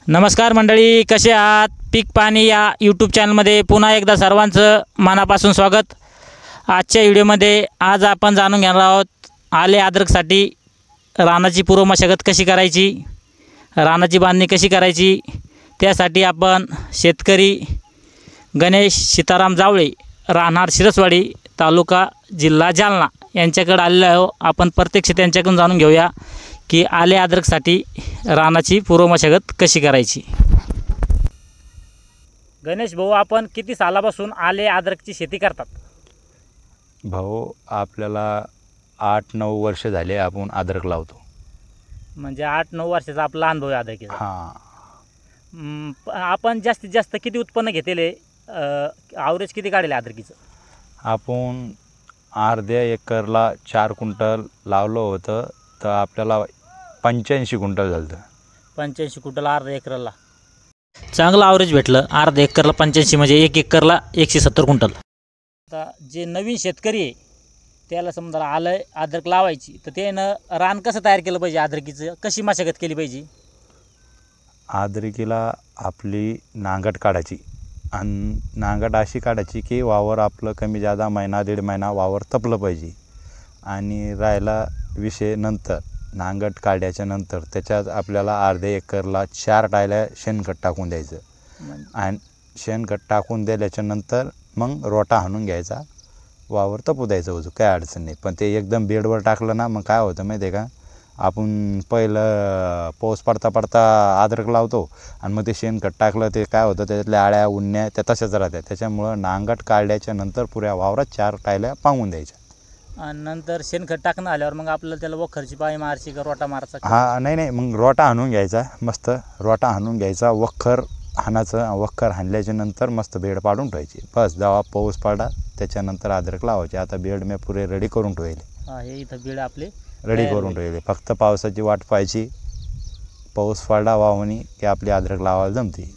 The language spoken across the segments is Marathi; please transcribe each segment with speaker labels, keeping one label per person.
Speaker 1: नमस्कार मंडळी, कसे आहात? पीक पाणी या यूट्यूब चॅनलमध्ये पुन्हा एकदा सर्वांचं मनापासून स्वागत। आजच्या व्हिडिओमध्ये आज आपण जाणून घेणार आहोत आले अद्रकसाठी रानाची पूर्व मशागत कशी करायची, रानाची बांधणी कशी करायची। त्यासाठी आपण शेतकरी गणेश सीताराम जावळे, राहणार शिरसवाडी, तालुका जिल्हा जालना यांच्याकडे आलेलो आहोत। आपण प्रत्यक्ष त्यांच्याकडून जाणून घेऊया की आले अद्रकसाठी रानाची पूर्व मशागत कशी करायची। गणेश भाऊ, आपण किती सालापासून आले अद्रकची शेती करतात?
Speaker 2: भाऊ, आपल्याला 8-9 वर्ष झाले आपण अद्रक लावतो।
Speaker 1: म्हणजे 8-9 वर्षाचा आपला अनुभव आहे अद्रकीचा।
Speaker 2: हां,
Speaker 1: आपण जास्तीत जास्त किती उत्पन्न घेतले, ॲव्हरेज किती काढले अद्रकीचं?
Speaker 2: आपण अर्ध्या एकरला 4 क्विंटल लावलं होतं, तर आपल्याला 85 क्विंटल झालं।
Speaker 1: 85 क्विंटल अर्ध्या एकरला चांगलं ॲव्हरेज भेटलं। अर्ध्या एकरला 85 म्हणजे 1 एकरला 170 क्विंटल। आता जे नवीन शेतकरी आहे त्याला समजा आलं अद्रक लावायची, तर त्यानं रान कसं तयार केलं पाहिजे, अद्रकीचं कशी मशागत केली पाहिजे?
Speaker 2: अद्रकीला आपली नांगट काढायची आणि नांगट अशी काढायची की वावर आपलं कमी जादा महिना 1.5 महिना वावर तपलं पाहिजे। आणि राहिला विषय नंतर नांगट काढल्याच्या नंतर त्याच्यात आपल्याला अर्ध्या एकरला 4 टायल्या शेणखत टाकून द्यायचं। आणि शेणखत टाकून दिल्याच्या नंतर मग रोटा हाणून घ्यायचा, वावर तपू द्यायचं होतं, काय अडचण नाही। पण ते एकदम बेडवर टाकलं ना, मग काय होतं माहिती आहे का, आपण पहिलं पाऊस पडता पडता अद्रक लावतो आणि मग ते शेणखत टाकलं, ते काय होतं त्याच्यातल्या आळ्या उन्ह्या त्या तशाच राहतात। त्याच्यामुळं नांगट काढल्याच्या नंतर पुऱ्या वावरात 4 टायल्या पांगून द्यायच्या। आणि
Speaker 1: नंतर शेणखत टाकणं आल्यावर मग आपल्याला त्याला वखरची पाळी मारायची का रोटा मारायचा?
Speaker 2: हां, नाही, मग रोटा हाणून घ्यायचा, मस्त रोटा हाणून घ्यायचा, वखर हाणाचं, वखर हाणल्याच्या नंतर मस्त बेड पाडून ठेवायची। बस जेव्हा पाऊस पडला त्याच्यानंतर अद्रक लावायचे। आता बेड मी पुरे रेडी करून ठेवले।
Speaker 1: हे इथं बेड आपले
Speaker 2: रेडी करून ठेवले, फक्त पावसाची वाट पाहायची। पाऊस पडला वावणी की आपली अद्रक लावायला जमते।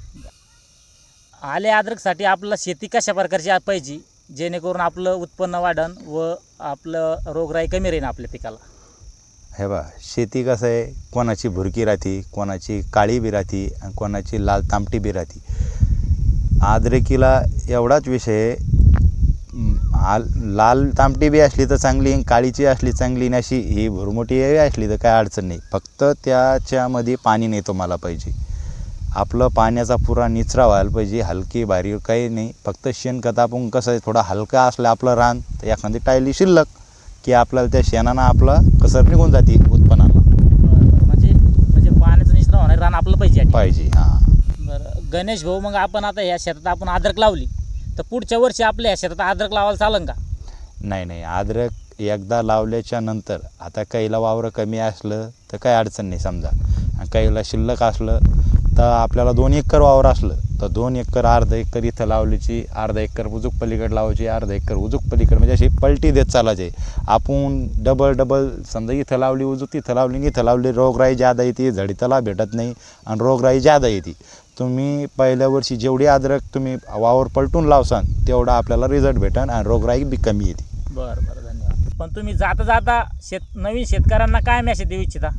Speaker 1: आले अद्रकसाठी आपल्याला शेती कशा प्रकारची पाहिजे जेणेकरून आपलं उत्पन्न वाढन व आपलं रोगराई कमी राहील आपल्या पिकाला?
Speaker 2: हे बा, शेती कसं आहे, कोणाची भुरकी राहते, कोणाची काळी बी राहते आणि कोणाची लाल तांबटी बी राहते। अद्रकीला एवढाच विषय, लाल तांबटी बी असली तर चांगली, काळीची असली चांगली, नशी ही भुरमुटी असली तर काय अडचण नाही। फक्त त्याच्यामध्ये पाणी नाही तुम्हाला पाहिजे, आपलं पाण्याचा पुरा निचरा व्हायला पाहिजे, हलकी बारीक काही नाही। फक्त शेणखत आपण कसं आहे, थोडा हलका असलं आपलं रान, तर एखादी टायली शिल्लक की आपल्याला त्या शेणानं आपलं कसर निघून जाते उत्पन्नाला।
Speaker 1: म्हणजे पाण्याचा निचरा होणार रान आपलं पाहिजे।
Speaker 2: हां,
Speaker 1: बरं गणेश भाऊ, मग आपण आता ह्या शेतात आपण अद्रक लावली तर पुढच्या वर्षी आपल्या ह्या शेतात अद्रक लावायला चालेल का?
Speaker 2: नाही, अद्रक एकदा लावल्याच्या नंतर आता काहीला वावरं कमी असलं तर काही अडचण नाही समजा, आणि काहीला शिल्लक असलं तर आपल्याला 2 एकर वावर असलं तर 2 एकर, अर्धा एकर इथं लावल्याची, अर्धा एकर उजूक पलीकडे लावायची, अर्धा एकर उजूक पलीकडे, म्हणजे अशी पलटी देत चालायची। आपण डबल समजा इथं लावली उजूक, तिथं लावली, इथं लावली, रोगराई जादा येते, झडीतला भेटत नाही आणि रोगराई जादा येते। तुम्ही पहिल्या वर्षी जेवढी अद्रक तुम्ही वावर पलटून लावसान तेवढा आपल्याला रिझल्ट भेटन आणि रोगराई बी कमी येते।
Speaker 1: बरं, धन्यवाद। पण तुम्ही जाता नवीन शेतकऱ्यांना काय मेसेज देऊ इच्छिता?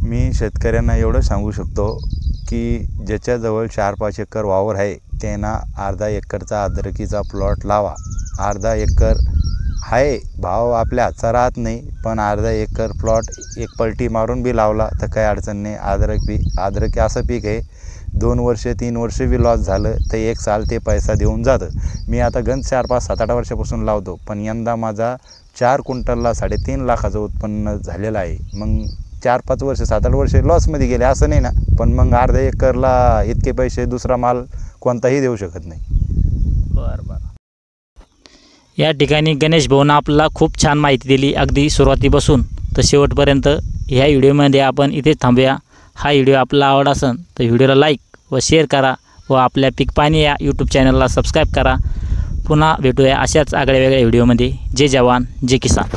Speaker 2: मी शेतकऱ्यांना एवढं सांगू शकतो की ज्याच्याजवळ 4-5 एकर वावर आहे त्यांना अर्धा एकरचा अद्रकीचा प्लॉट लावा। अर्धा एकर आहे, भाव आपल्या हातचा राहत नाही, पण अर्धा एकर प्लॉट एक पलटी मारून बी लावला तर काही अडचण नाही। अद्रक असं पीक आहे, 2 वर्ष 3 वर्ष बी लॉस झालं तर 1 साल ते पैसा देऊन जातं। मी आता गंज 4-5-7-8 वर्षापासून लावतो, पण यंदा माझा 4 क्विंटलला 3.5 लाखाचं उत्पन्न झालेलं आहे। मग 4-5 वर्ष 7-8 वर्ष लॉसमध्ये गेले असं नाही ना, पण मग अर्ध्या एकरला इतके पैसे दुसरा माल कोणताही देऊ शकत नाही।
Speaker 1: बरं, या ठिकाणी गणेश भाऊनं आपल्याला खूप छान माहिती दिली, अगदी सुरुवातीपासून तर शेवटपर्यंत। ह्या व्हिडिओमध्ये आपण इथेच थांबूया। हा व्हिडिओ आपल्याला आवडला असेल तर व्हिडिओला लाईक व शेअर करा व आपल्या पीक पाणी या यूट्यूब चॅनलला सबस्क्राईब करा। पुन्हा भेटूया अशाच आगळ्या वेगळ्या व्हिडिओमध्ये। जय जवान, जय किसान।